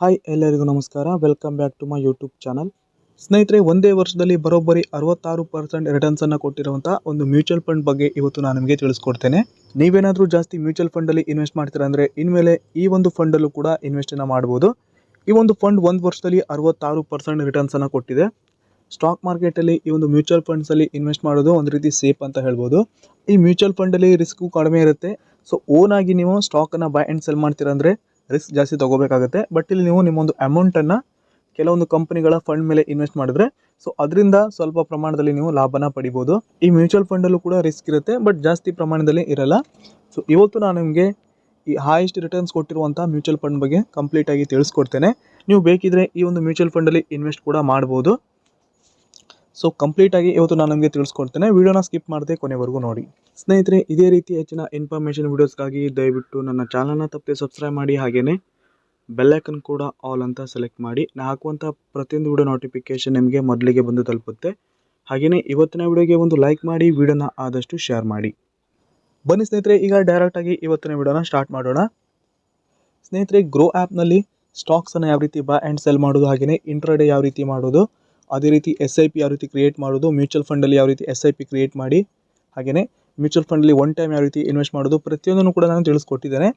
Hi ಎಲ್ಲರಿಗೂ ನಮಸ್ಕಾರ. Welcome back to my YouTube channel. ಸ್ನೇಹಿತರೆ, ಒಂದೇ ವರ್ಷದಲ್ಲಿ ಬರೋಬ್ಬರಿ 66% ರಿಟರ್ನ್ಸನ್ನು ಕೊಟ್ಟಿರುವಂಥ ಒಂದು ಮ್ಯೂಚುವಲ್ ಫಂಡ್ ಬಗ್ಗೆ ಇವತ್ತು ನಾನು ನಿಮಗೆ ತಿಳಿಸ್ಕೊಡ್ತೇನೆ. ನೀವೇನಾದರೂ ಜಾಸ್ತಿ ಮ್ಯೂಚುವಲ್ ಫಂಡಲ್ಲಿ ಇನ್ವೆಸ್ಟ್ ಮಾಡ್ತೀರಾ ಅಂದರೆ ಇನ್ಮೇಲೆ ಈ ಒಂದು ಫಂಡಲ್ಲೂ ಕೂಡ ಇನ್ವೆಸ್ಟನ್ನು ಮಾಡ್ಬೋದು. ಈ ಒಂದು ಫಂಡ್ ಒಂದು ವರ್ಷದಲ್ಲಿ 66% ರಿಟರ್ನ್ಸನ್ನು ಕೊಟ್ಟಿದೆ. ಸ್ಟಾಕ್ ಮಾರ್ಕೆಟಲ್ಲಿ ಈ ಒಂದು ಮ್ಯೂಚುವಲ್ ಫಂಡ್ಸಲ್ಲಿ ಇನ್ವೆಸ್ಟ್ ಮಾಡೋದು ಒಂದು ರೀತಿ ಸೇಫ್ ಅಂತ ಹೇಳ್ಬೋದು. ಈ ಮ್ಯೂಚುವಲ್ ಫಂಡಲ್ಲಿ ರಿಸ್ಕು ಕಡಿಮೆ ಇರುತ್ತೆ. ಸೊ ಓನಾಗಿ ನೀವು ಸ್ಟಾಕನ್ನು ಬೈ ಆ್ಯಂಡ್ ಸೆಲ್ ಮಾಡ್ತೀರಾ ಅಂದರೆ ರಿಸ್ಕ್ ಜಾಸ್ತಿ ತೊಗೋಬೇಕಾಗುತ್ತೆ. ಬಟ್ ಇಲ್ಲಿ ನೀವು ನಿಮ್ಮೊಂದು ಅಮೌಂಟನ್ನು ಕೆಲವೊಂದು ಕಂಪನಿಗಳ ಫಂಡ್ ಮೇಲೆ ಇನ್ವೆಸ್ಟ್ ಮಾಡಿದ್ರೆ ಸೊ ಅದರಿಂದ ಸ್ವಲ್ಪ ಪ್ರಮಾಣದಲ್ಲಿ ನೀವು ಲಾಭನ ಪಡಿಬೋದು. ಈ ಮ್ಯೂಚುವಲ್ ಫಂಡಲ್ಲೂ ಕೂಡ ರಿಸ್ಕ್ ಇರುತ್ತೆ, ಬಟ್ ಜಾಸ್ತಿ ಪ್ರಮಾಣದಲ್ಲಿ ಇರಲ್ಲ. ಸೊ ಇವತ್ತು ನಾನು ನಿಮಗೆ ಈ ಹೈಯೆಸ್ಟ್ ರಿಟರ್ನ್ಸ್ ಕೊಟ್ಟಿರುವಂಥ ಮ್ಯೂಚುವಲ್ ಫಂಡ್ ಬಗ್ಗೆ ಕಂಪ್ಲೀಟಾಗಿ ತಿಳಿಸ್ಕೊಡ್ತೇನೆ. ನೀವು ಬೇಕಿದ್ರೆ ಈ ಒಂದು ಮ್ಯೂಚುವಲ್ ಫಂಡಲ್ಲಿ ಇನ್ವೆಸ್ಟ್ ಕೂಡ ಮಾಡ್ಬೋದು. ಸೊ ಕಂಪ್ಲೀಟಾಗಿ ಇವತ್ತು ನಾನು ನಿಮಗೆ ತಿಳಿಸ್ಕೊಡ್ತೇನೆ. ವಿಡಿಯೋನ ಸ್ಕಿಪ್ ಮಾಡದೆ ಕೊನೆವರೆಗೂ ನೋಡಿ. ಸ್ನೇಹಿತರೆ, ಇದೇ ರೀತಿ ಹೆಚ್ಚಿನ ಇನ್ಫಾರ್ಮೇಷನ್ ವೀಡಿಯೋಸ್ಗಾಗಿ ದಯವಿಟ್ಟು ನನ್ನ ಚಾನಲ್ನ ತಪ್ಪದೆ ಸಬ್ಸ್ಕ್ರೈಬ್ ಮಾಡಿ, ಹಾಗೆಯೇ ಬೆಲ್ಲೈಕನ್ ಕೂಡ ಆಲ್ ಅಂತ ಸೆಲೆಕ್ಟ್ ಮಾಡಿ. ನಾನು ಹಾಕುವಂಥ ಪ್ರತಿಯೊಂದು ವಿಡಿಯೋ ನೋಟಿಫಿಕೇಷನ್ ನಿಮಗೆ ಮೊದಲಿಗೆ ಬಂದು ತಲುಪುತ್ತೆ. ಹಾಗೆಯೇ ಇವತ್ತಿನ ವಿಡಿಯೋಗೆ ಒಂದು ಲೈಕ್ ಮಾಡಿ, ವಿಡಿಯೋನ ಆದಷ್ಟು ಶೇರ್ ಮಾಡಿ. ಬನ್ನಿ ಸ್ನೇಹಿತರೆ, ಈಗ ಡೈರೆಕ್ಟಾಗಿ ಇವತ್ತಿನ ವಿಡಿಯೋನ ಸ್ಟಾರ್ಟ್ ಮಾಡೋಣ. ಸ್ನೇಹಿತರೆ, ಗ್ರೋ ಆ್ಯಪ್ನಲ್ಲಿ ಸ್ಟಾಕ್ಸನ್ನು ಯಾವ ರೀತಿ ಬೈ ಆ್ಯಂಡ್ ಸೆಲ್ ಮಾಡೋದು, ಹಾಗೆಯೇ ಇಂಟ್ರಾಡೇ ಯಾವ ರೀತಿ ಮಾಡೋದು, ಅದೇ ರೀತಿ SIP ಯಾವ ರೀತಿ ಕ್ರಿಯೇಟ್ ಮಾಡೋದು, ಮ್ಯೂಚುವಲ್ ಫಂಡಲ್ಲಿ ಯಾವ ರೀತಿ SIP ಕ್ರಿಯೇಟ್ ಮಾಡಿ, ಹಾಗೆಯೇ ಮ್ಯೂಚುವಲ್ ಫಂಡಲ್ಲಿ ಒನ್ ಟೈಮ್ ಯಾವ ರೀತಿ ಇನ್ವೆಸ್ಟ್ ಮಾಡೋದು, ಪ್ರತಿಯೊಂದನ್ನು ಕೂಡ ನಾನು ತಿಳಿಸ್ಕೊಟ್ಟಿದ್ದೇನೆ.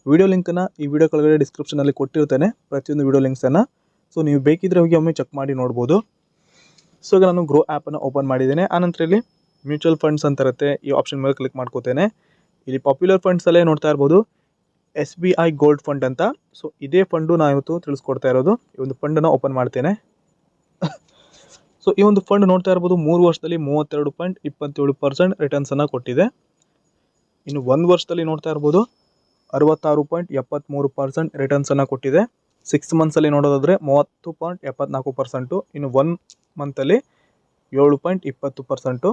ವಿಡಿಯೋ ಲಿಂಕನ್ನು ಈ ವಿಡಿಯೋ ಕೆಳಗಡೆ ಡಿಸ್ಕ್ರಿಪ್ಷನಲ್ಲಿ ಕೊಟ್ಟಿರ್ತೇನೆ, ಪ್ರತಿಯೊಂದು ವಿಡಿಯೋ ಲಿಂಕ್ಸನ್ನು. ಸೊ ನೀವು ಬೇಕಿದ್ರೆ ಹೋಗಿ ಒಮ್ಮೆ ಚೆಕ್ ಮಾಡಿ ನೋಡ್ಬೋದು. ಸೊ ಈಗ ನಾನು ಗ್ರೋ ಆ್ಯಪನ್ನು ಓಪನ್ ಮಾಡಿದ್ದೇನೆ. ಆನಂತರ ಇಲ್ಲಿ ಮ್ಯೂಚುವಲ್ ಫಂಡ್ಸ್ ಅಂತ ಇರುತ್ತೆ. ಈ ಆಪ್ಷನ್ ಮೇಲೆ ಕ್ಲಿಕ್ ಮಾಡ್ಕೋತೇನೆ. ಇಲ್ಲಿ ಪಾಪ್ಯುಲರ್ ಫಂಡ್ಸಲ್ಲೇ ನೋಡ್ತಾ ಇರ್ಬೋದು SBI ಗೋಲ್ಡ್ ಫಂಡ್ ಅಂತ. ಸೊ ಇದೇ ಫಂಡು ನಾನು ಇವತ್ತು ತಿಳಿಸ್ಕೊಡ್ತಾ ಇರೋದು. ಈ ಒಂದು ಫಂಡನ್ನು ಓಪನ್ ಮಾಡ್ತೇನೆ. ಸೊ ಈ ಒಂದು ಫಂಡ್ ನೋಡ್ತಾ ಇರ್ಬೋದು 3 ವರ್ಷದಲ್ಲಿ 32.27% ರಿಟರ್ನ್ಸನ್ನು ಕೊಟ್ಟಿದೆ. ಇನ್ನು 1 ವರ್ಷದಲ್ಲಿ ನೋಡ್ತಾ ಇರ್ಬೋದು 66.73% ರಿಟರ್ನ್ಸನ್ನು ಕೊಟ್ಟಿದೆ. 6 ಮಂತ್ಸಲ್ಲಿ ನೋಡೋದಾದರೆ 30.74%. ಇನ್ನು 1 ಮಂತಲ್ಲಿ 7.20%.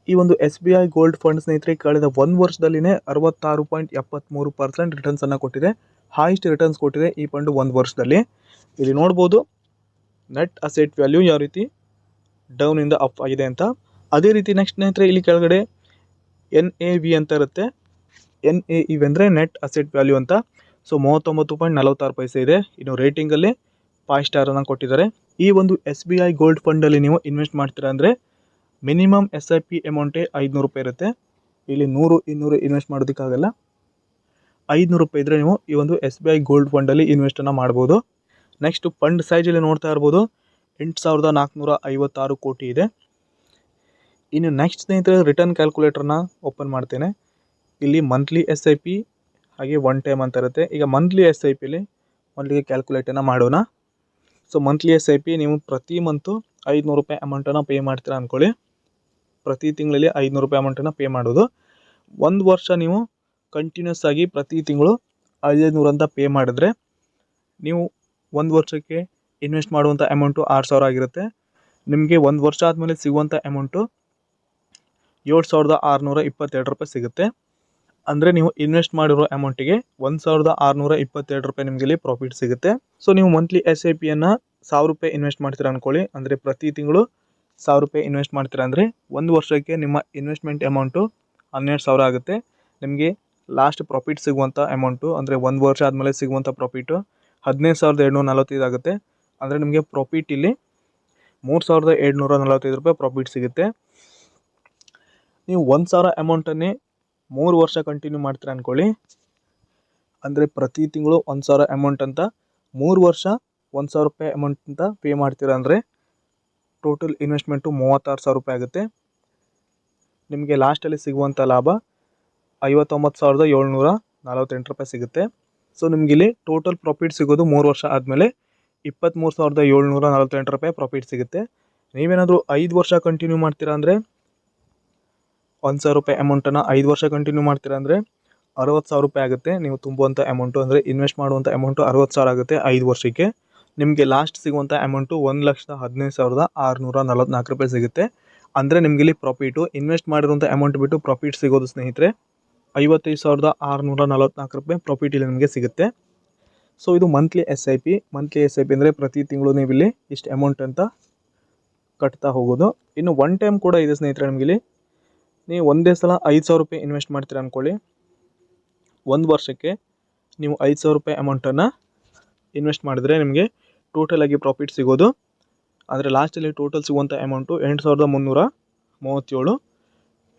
ಈ ಒಂದು SBI ಗೋಲ್ಡ್ ಫಂಡ್ ಸ್ನೇಹಿತರೆ ಕಳೆದ 1 ವರ್ಷದಲ್ಲಿನೇ 66.73% ರಿಟರ್ನ್ಸನ್ನು ಕೊಟ್ಟಿದೆ. ಹೈಯೆಸ್ಟ್ ರಿಟರ್ನ್ಸ್ ಕೊಟ್ಟಿದೆ ಈ ಫಂಡು 1 ವರ್ಷದಲ್ಲಿ. ಇಲ್ಲಿ ನೋಡ್ಬೋದು ನೆಟ್ ಅಸೆಟ್ ವ್ಯಾಲ್ಯೂ ಯಾವ ರೀತಿ ಡೌನಿಂದ ಅಪ್ ಆಗಿದೆ ಅಂತ. ಅದೇ ರೀತಿ ನೆಕ್ಸ್ಟ್ ಸ್ನೇಹಿತರೆ ಇಲ್ಲಿ ಕೆಳಗಡೆ NAV ಅಂತ ಇರುತ್ತೆ. NAV ಅಂದರೆ ನೆಟ್ ಅಸೆಟ್ ವ್ಯಾಲ್ಯೂ ಅಂತ. ಸೊ 39.46 ಇದೆ. ಇನ್ನು ರೇಟಿಂಗಲ್ಲಿ 5 ಸ್ಟಾರನ್ನು ಕೊಟ್ಟಿದ್ದಾರೆ. ಈ ಒಂದು SBI ಗೋಲ್ಡ್ ಫಂಡಲ್ಲಿ ನೀವು ಇನ್ವೆಸ್ಟ್ ಮಾಡ್ತೀರಾ ಅಂದರೆ ಮಿನಿಮಮ್ SIP ಅಮೌಂಟೇ 500 ರೂಪಾಯಿ ಇರುತ್ತೆ. ಇಲ್ಲಿ 100, 200 ಇನ್ವೆಸ್ಟ್ ಮಾಡೋದಕ್ಕಾಗಲ್ಲ. 500 ರೂಪಾಯಿ ಇದ್ದರೆ ನೀವು ಈ ಒಂದು SBI ಗೋಲ್ಡ್ ಫಂಡಲ್ಲಿ ಇನ್ವೆಸ್ಟನ್ನು ಮಾಡ್ಬೋದು. ನೆಕ್ಸ್ಟ್ ಫಂಡ್ ಸೈಜಲ್ಲಿ ನೋಡ್ತಾ ಇರ್ಬೋದು 8,456 ಕೋಟಿ ಇದೆ. ಇನ್ನು ನೆಕ್ಸ್ಟ್ ಸ್ನೇಹಿತರೆ ರಿಟರ್ನ್ ಕ್ಯಾಲ್ಕುಲೇಟರ್ನ ಓಪನ್ ಮಾಡ್ತೇನೆ. ಇಲ್ಲಿ ಮಂತ್ಲಿ SIP ಹಾಗೆ ಒನ್ ಟೈಮ್ ಅಂತ ಇರುತ್ತೆ. ಈಗ ಮಂತ್ಲಿ SIPಲಿ ಮೊದಲಿಗೆ ಕ್ಯಾಲ್ಕುಲೇಟನ್ನು ಮಾಡೋಣ. ಸೊ ಮಂತ್ಲಿ SIP ನೀವು ಪ್ರತಿ ಮಂತು 500 ರೂಪಾಯಿ ಅಮೌಂಟನ್ನು ಪೇ ಮಾಡ್ತೀರಾ ಅಂದ್ಕೊಳ್ಳಿ. ಪ್ರತಿ ತಿಂಗಳಲ್ಲಿ 500 ರೂಪಾಯಿ ಅಮೌಂಟನ್ನು ಪೇ ಮಾಡೋದು. 1 ವರ್ಷ ನೀವು ಕಂಟಿನ್ಯೂಸ್ ಆಗಿ ಪ್ರತಿ ತಿಂಗಳು 500 ಅಂತ ಪೇ ಮಾಡಿದ್ರೆ ನೀವು 1 ವರ್ಷಕ್ಕೆ ಇನ್ವೆಸ್ಟ್ ಮಾಡುವಂಥ ಅಮೌಂಟು 6,000 ಆಗಿರುತ್ತೆ. ನಿಮಗೆ 1 ವರ್ಷ ಆದಮೇಲೆ ಸಿಗುವಂಥ ಅಮೌಂಟು 7,622 ರೂಪಾಯಿ ಸಿಗುತ್ತೆ. ಅಂದರೆ ನೀವು ಇನ್ವೆಸ್ಟ್ ಮಾಡಿರೋ ಅಮೌಂಟಿಗೆ 1,622 ರೂಪಾಯಿ ನಿಮಗೆ ಇಲ್ಲಿ ಪ್ರಾಫಿಟ್ ಸಿಗುತ್ತೆ. ಸೊ ನೀವು ಮಂತ್ಲಿ SIPಯನ್ನು 1,000 ರೂಪಾಯಿ ಇನ್ವೆಸ್ಟ್ ಮಾಡ್ತೀರಾ ಅಂದ್ಕೊಳ್ಳಿ. ಅಂದರೆ ಪ್ರತಿ ತಿಂಗಳು 1,000 ರೂಪಾಯಿ ಇನ್ವೆಸ್ಟ್ ಮಾಡ್ತೀರಾ ಅಂದರೆ 1 ವರ್ಷಕ್ಕೆ ನಿಮ್ಮ ಇನ್ವೆಸ್ಟ್ಮೆಂಟ್ ಅಮೌಂಟು 12,000 ಆಗುತ್ತೆ. ನಿಮಗೆ ಲಾಸ್ಟ್ ಪ್ರಾಫಿಟ್ ಸಿಗುವಂಥ ಅಮೌಂಟು ಅಂದರೆ 1 ವರ್ಷ ಆದಮೇಲೆ ಸಿಗುವಂಥ ಪ್ರಾಫಿಟು 15,745 ಆಗುತ್ತೆ. ಅಂದರೆ ನಿಮಗೆ ಪ್ರಾಫಿಟ್ ಇಲ್ಲಿ 3,745 ರೂಪಾಯಿ ಪ್ರಾಫಿಟ್ ಸಿಗುತ್ತೆ. ನೀವು 1,000 ಅಮೌಂಟನ್ನೇ 3 ವರ್ಷ ಕಂಟಿನ್ಯೂ ಮಾಡ್ತೀರಾ ಅಂದ್ಕೊಳ್ಳಿ. ಅಂದರೆ ಪ್ರತಿ ತಿಂಗಳು 1,000 ಅಮೌಂಟ್ ಅಂತ 3 ವರ್ಷ 1,000 ರೂಪಾಯಿ ಅಮೌಂಟ್ ಅಂತ ಪೇ ಮಾಡ್ತೀರಾ ಅಂದರೆ ಟೋಟಲ್ ಇನ್ವೆಸ್ಟ್ಮೆಂಟು 36,000 ರೂಪಾಯಿ ಆಗುತ್ತೆ. ನಿಮಗೆ ಲಾಸ್ಟಲ್ಲಿ ಸಿಗುವಂಥ ಲಾಭ 59,748 ರೂಪಾಯಿ ಸಿಗುತ್ತೆ. ಸೊ ನಿಮಗಿಲ್ಲಿ ಟೋಟಲ್ ಪ್ರಾಫಿಟ್ ಸಿಗೋದು 3 ವರ್ಷ ಆದಮೇಲೆ 23,748 ರೂಪಾಯಿ ಪ್ರಾಫಿಟ್ ಸಿಗುತ್ತೆ. ನೀವೇನಾದರೂ 5 ವರ್ಷ ಕಂಟಿನ್ಯೂ ಮಾಡ್ತೀರಾ ಅಂದರೆ 1,000 ರೂಪಾಯಿ ಅಮೌಂಟನ್ನು 5 ವರ್ಷ ಕಂಟಿನ್ಯೂ ಮಾಡ್ತೀರಾ ಅಂದರೆ 60,000 ರೂಪಾಯಿ ಆಗುತ್ತೆ. ನೀವು ತುಂಬುವಂಥ ಅಮೌಂಟು ಅಂದರೆ ಇನ್ವೆಸ್ಟ್ ಮಾಡುವಂಥ ಅಮೌಂಟು 60,000 ಆಗುತ್ತೆ 5 ವರ್ಷಕ್ಕೆ. ನಿಮಗೆ ಲಾಸ್ಟ್ ಸಿಗುವಂಥ ಅಮೌಂಟು 1,15,644 ರೂಪಾಯಿ ಸಿಗುತ್ತೆ. ಅಂದರೆ ನಿಮಗಿಲ್ಲಿ ಪ್ರಾಫಿಟು ಇನ್ವೆಸ್ಟ್ ಮಾಡಿರುವಂಥ ಅಮೌಂಟ್ ಬಿಟ್ಟು ಪ್ರಾಫಿಟ್ ಸಿಗೋದು ಸ್ನೇಹಿತರೆ 55,644 ರೂಪಾಯಿ ಪ್ರಾಫಿಟ್ ಇಲ್ಲಿ ನಿಮಗೆ ಸಿಗುತ್ತೆ. ಸೊ ಇದು ಮಂತ್ಲಿ SIP ಅಂದರೆ ಪ್ರತಿ ತಿಂಗಳು ನೀವು ಇಲ್ಲಿ ಇಷ್ಟು ಅಮೌಂಟ್ ಅಂತ ಕಟ್ತಾ ಹೋಗೋದು. ಇನ್ನು ಒನ್ ಟೈಮ್ ಕೂಡ ಇದೆ ಸ್ನೇಹಿತರೆ. ನಿಮಗಿಲ್ಲಿ ನೀವು ಒಂದೇ ಸಲ 5,000 ರೂಪಾಯಿ ಇನ್ವೆಸ್ಟ್ ಮಾಡ್ತೀರಾ ಅಂದ್ಕೊಳ್ಳಿ. 1 ವರ್ಷಕ್ಕೆ ನೀವು 5,000 ರೂಪಾಯಿ ಅಮೌಂಟನ್ನು ಇನ್ವೆಸ್ಟ್ ಮಾಡಿದರೆ ನಿಮಗೆ ಟೋಟಲ್ ಆಗಿ ಪ್ರಾಫಿಟ್ ಸಿಗೋದು, ಅಂದರೆ ಲಾಸ್ಟಲ್ಲಿ ಟೋಟಲ್ ಸಿಗುವಂಥ ಅಮೌಂಟು 8,337.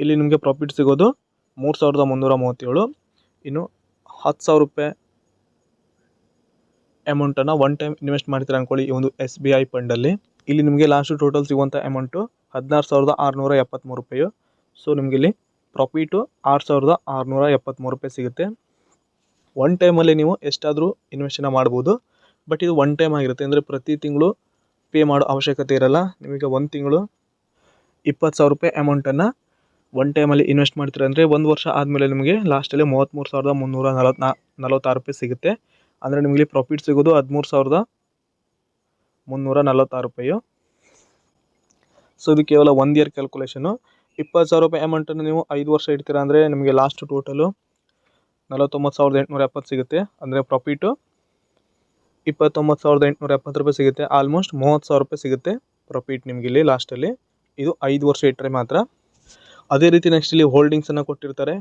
ಇಲ್ಲಿ ನಿಮಗೆ ಪ್ರಾಫಿಟ್ ಸಿಗೋದು 3,337. ಇನ್ನು 10,000 ರೂಪಾಯಿ ಅಮೌಂಟನ್ನು ಒನ್ ಟೈಮ್ ಇನ್ವೆಸ್ಟ್ ಮಾಡ್ತೀರಾ ಅಂದ್ಕೊಳ್ಳಿ ಈ ಒಂದು SBI ಫಂಡಲ್ಲಿ. ಇಲ್ಲಿ ನಿಮಗೆ ಲಾಸ್ಟು ಟೋಟಲ್ ಸಿಗುವಂಥ ಅಮೌಂಟು 16,673 ರೂಪಾಯಿ. ಸೊ ನಿಮಗೆ ಇಲ್ಲಿ ಪ್ರಾಫಿಟು 6,673 ರೂಪಾಯಿ ಸಿಗುತ್ತೆ. ಒನ್ ಟೈಮಲ್ಲಿ ನೀವು ಎಷ್ಟಾದರೂ ಇನ್ವೆಸ್ಟನ್ನು ಮಾಡ್ಬೋದು, ಬಟ್ ಇದು ಒನ್ ಟೈಮ್ ಆಗಿರುತ್ತೆ, ಅಂದರೆ ಪ್ರತಿ ತಿಂಗಳು ಪೇ ಮಾಡೋ ಅವಶ್ಯಕತೆ ಇರಲ್ಲ. ನಿಮಗೆ ಒಂದು ತಿಂಗಳು 20,000 ರೂಪಾಯಿ ಅಮೌಂಟನ್ನು ಒನ್ ಟೈಮಲ್ಲಿ ಇನ್ವೆಸ್ಟ್ ಮಾಡ್ತೀರಾ ಅಂದರೆ ಒಂದು ವರ್ಷ ಆದಮೇಲೆ ನಿಮಗೆ ಲಾಸ್ಟಲ್ಲಿ 33,346 ರೂಪಾಯಿ ಸಿಗುತ್ತೆ. ಅಂದರೆ ನಿಮಗೆ ಪ್ರಾಫಿಟ್ ಸಿಗೋದು 13,346 ರೂಪಾಯಿ. ಸೊ ಇದು ಕೇವಲ 1 ಇಯರ್ ಕ್ಯಾಲ್ಕುಲೇಷನು. 20,000 ರೂಪಾಯಿ ಅಮೌಂಟನ್ನು ನೀವು 5 ವರ್ಷ ಇಡ್ತೀರಾ ಅಂದರೆ ನಿಮಗೆ ಲಾಸ್ಟ್ ಟೋಟಲು 49,870 ಸಿಗುತ್ತೆ. ಅಂದರೆ ಪ್ರಾಫಿಟು 29,870 ರೂಪಾಯಿ ಸಿಗುತ್ತೆ. ಆಲ್ಮೋಸ್ಟ್ 30,000 ರೂಪಾಯಿ ಸಿಗುತ್ತೆ ಪ್ರಾಫಿಟ್ ನಿಮಗೆ ಇಲ್ಲಿ ಲಾಸ್ಟಲ್ಲಿ. ಇದು 5 ವರ್ಷ ಇಟ್ಟರೆ ಮಾತ್ರ. ಅದೇ ರೀತಿ ನೆಕ್ಸ್ಟ್ ಇಲ್ಲಿ ಹೋಲ್ಡಿಂಗ್ಸನ್ನು ಕೊಟ್ಟಿರ್ತಾರೆ,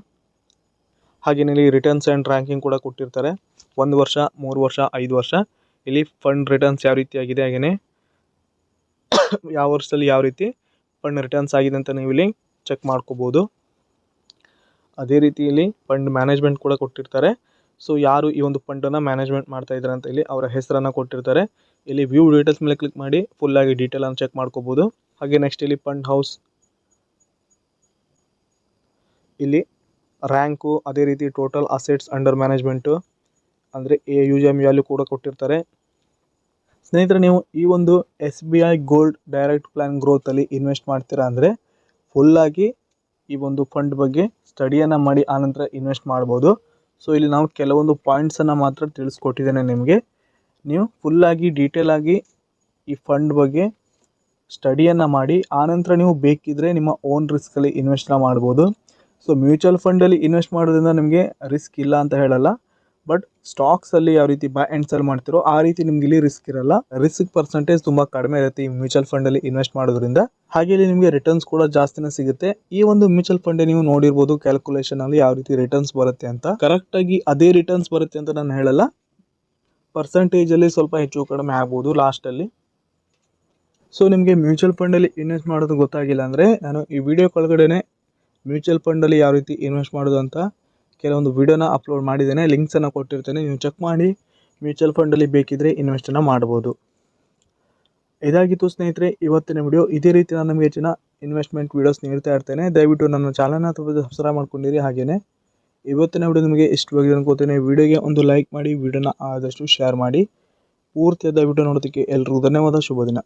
ಹಾಗೆಯೇ ಇಲ್ಲಿ ರಿಟರ್ನ್ಸ್ ಆ್ಯಂಡ್ ರ್ಯಾಂಕಿಂಗ್ ಕೂಡ ಕೊಟ್ಟಿರ್ತಾರೆ. 1 ವರ್ಷ, 3 ವರ್ಷ, 5 ವರ್ಷ. ಇಲ್ಲಿ ಫಂಡ್ ರಿಟರ್ನ್ಸ್ ಯಾವ ರೀತಿಯಾಗಿದೆ, ಹಾಗೆಯೇ ಯಾವ ವರ್ಷದಲ್ಲಿ ಯಾವ ರೀತಿ ಫಂಡ್ ರಿಟರ್ನ್ಸ್ ಆಗಿದೆ ಅಂತ ನೀವು ಇಲ್ಲಿ ಚೆಕ್ ಮಾಡ್ಕೋಬೋದು. ಅದೇ ರೀತಿ ಇಲ್ಲಿ ಫಂಡ್ ಮ್ಯಾನೇಜ್ಮೆಂಟ್ ಕೂಡ ಕೊಟ್ಟಿರ್ತಾರೆ. ಸೊ ಯಾರು ಈ ಒಂದು ಫಂಡನ್ನು ಮ್ಯಾನೇಜ್ಮೆಂಟ್ ಮಾಡ್ತಾ ಇದ್ದಾರೆ ಅಂತ ಇಲ್ಲಿ ಅವರ ಹೆಸರನ್ನು ಕೊಟ್ಟಿರ್ತಾರೆ. ಇಲ್ಲಿ ವ್ಯೂ ಡೀಟೇಲ್ಸ್ ಮೇಲೆ ಕ್ಲಿಕ್ ಮಾಡಿ ಫುಲ್ಲಾಗಿ ಡೀಟೇಲನ್ನು ಚೆಕ್ ಮಾಡ್ಕೋಬೋದು. ಹಾಗೆ ನೆಕ್ಸ್ಟ್ ಇಲ್ಲಿ ಫಂಡ್ ಹೌಸ್, ಇಲ್ಲಿ ರ್ಯಾಂಕು, ಅದೇ ರೀತಿ ಟೋಟಲ್ ಅಸೆಟ್ಸ್ ಅಂಡರ್ ಮ್ಯಾನೇಜ್ಮೆಂಟು ಅಂದರೆ AUM ವ್ಯಾಲ್ಯೂ ಕೂಡ ಕೊಟ್ಟಿರ್ತಾರೆ. ಸ್ನೇಹಿತರೆ, ನೀವು ಈ ಒಂದು SBI ಗೋಲ್ಡ್ ಡೈರೆಕ್ಟ್ ಪ್ಲಾನ್ ಗ್ರೋತಲ್ಲಿ ಇನ್ವೆಸ್ಟ್ ಮಾಡ್ತೀರಾ ಅಂದರೆ ಫುಲ್ಲಾಗಿ ಈ ಒಂದು ಫಂಡ್ ಬಗ್ಗೆ ಸ್ಟಡಿಯನ್ನು ಮಾಡಿ ಆನಂತರ ಇನ್ವೆಸ್ಟ್ ಮಾಡ್ಬೋದು. ಸೊ ಇಲ್ಲಿ ನಾವು ಕೆಲವೊಂದು ಪಾಯಿಂಟ್ಸನ್ನು ಮಾತ್ರ ತಿಳಿಸ್ಕೊಟ್ಟಿದ್ದೇನೆ ನಿಮಗೆ. ನೀವು ಫುಲ್ಲಾಗಿ ಡೀಟೇಲಾಗಿ ಈ ಫಂಡ್ ಬಗ್ಗೆ ಸ್ಟಡಿಯನ್ನು ಮಾಡಿ ಆನಂತರ ನೀವು ಬೇಕಿದ್ದರೆ ನಿಮ್ಮ ಓನ್ ರಿಸ್ಕಲ್ಲಿ ಇನ್ವೆಸ್ಟ್ನ ಮಾಡ್ಬೋದು. ಸೊ ಮ್ಯೂಚುವಲ್ ಫಂಡಲ್ಲಿ ಇನ್ವೆಸ್ಟ್ ಮಾಡೋದ್ರಿಂದ ನಿಮಗೆ ರಿಸ್ಕ್ ಇಲ್ಲ ಅಂತ ಹೇಳಲ್ಲ, ಬಟ್ ಸ್ಟಾಕ್ಸಲ್ಲಿ ಯಾವ ರೀತಿ ಬೈ ಆ್ಯಂಡ್ ಸೆಲ್ ಮಾಡ್ತಿರೋ ಆ ರೀತಿ ನಿಮ್ಗೆ ಇಲ್ಲಿ ರಿಸ್ಕ್ ಇರಲ್ಲ. ರಿಸ್ಕ್ ಪರ್ಸೆಂಟೇಜ್ ತುಂಬ ಕಡಿಮೆ ಇರುತ್ತೆ ಈ ಮ್ಯೂಚುವಲ್ ಫಂಡಲ್ಲಿ ಇನ್ವೆಸ್ಟ್ ಮಾಡೋದ್ರಿಂದ. ಹಾಗೆ ಇಲ್ಲಿ ನಿಮಗೆ ರಿಟರ್ನ್ಸ್ ಕೂಡ ಜಾಸ್ತಿನೇ ಸಿಗುತ್ತೆ. ಈ ಒಂದು ಮ್ಯೂಚುವಲ್ ಫಂಡ್ ನೀವು ನೋಡಿರ್ಬೋದು ಕ್ಯಾಲ್ಕುಲೇಷನಲ್ಲಿ ಯಾವ ರೀತಿ ರಿಟರ್ನ್ಸ್ ಬರುತ್ತೆ ಅಂತ. ಕರೆಕ್ಟಾಗಿ ಅದೇ ರಿಟರ್ನ್ಸ್ ಬರುತ್ತೆ ಅಂತ ನಾನು ಹೇಳಲ್ಲ, ಪರ್ಸೆಂಟೇಜಲ್ಲಿ ಸ್ವಲ್ಪ ಹೆಚ್ಚು ಕಡಿಮೆ ಆಗ್ಬೋದು ಲಾಸ್ಟಲ್ಲಿ. ಸೊ ನಿಮಗೆ ಮ್ಯೂಚುವಲ್ ಫಂಡಲ್ಲಿ ಇನ್ವೆಸ್ಟ್ ಮಾಡೋದು ಗೊತ್ತಾಗಿಲ್ಲ ಅಂದರೆ ನಾನು ಈ ವಿಡಿಯೋ ಕೆಳಗಡೆ ಮ್ಯೂಚುವಲ್ ಫಂಡಲ್ಲಿ ಯಾವ ರೀತಿ ಇನ್ವೆಸ್ಟ್ ಮಾಡೋದು ಅಂತ ಕೆಲವೊಂದು ವಿಡಿಯೋನ ಅಪ್ಲೋಡ್ ಮಾಡಿದ್ದೇನೆ, ಲಿಂಕ್ಸನ್ನು ಕೊಟ್ಟಿರ್ತೇನೆ, ನೀವು ಚೆಕ್ ಮಾಡಿ ಮ್ಯೂಚುವಲ್ ಫಂಡಲ್ಲಿ ಬೇಕಿದ್ದರೆ ಇನ್ವೆಸ್ಟನ್ನು ಮಾಡ್ಬೋದು. ಇದಾಗಿತ್ತು ಸ್ನೇಹಿತರೆ ಇವತ್ತಿನ ವಿಡಿಯೋ. ಇದೇ ರೀತಿ ನಾನು ನಿಮಗೆ ಹೆಚ್ಚಿನ ಇನ್ವೆಸ್ಟ್ಮೆಂಟ್ ವೀಡಿಯೋಸ್ ನೀಡ್ತಾ ಇರ್ತೇನೆ. ದಯವಿಟ್ಟು ನನ್ನ ಚಾನಲ್ನ ಸಬ್ಸ್ಕ್ರೈಬ್ ಮಾಡ್ಕೊಂಡಿರಿ. ಹಾಗೆಯೇ ಇವತ್ತಿನ ವಿಡಿಯೋ ನಿಮಗೆ ಇಷ್ಟವಾಗಿದೆ ಅನ್ಕೋತೇನೆ. ವಿಡಿಯೋಗೆ ಒಂದು ಲೈಕ್ ಮಾಡಿ, ವಿಡಿಯೋನ ಆದಷ್ಟು ಶೇರ್ ಮಾಡಿ. ಪೂರ್ತಿಯಾದ ವಿಡಿಯೋ ನೋಡೋದಕ್ಕೆ ಎಲ್ರಿಗೂ ಧನ್ಯವಾದ. ಶುಭ ದಿನ.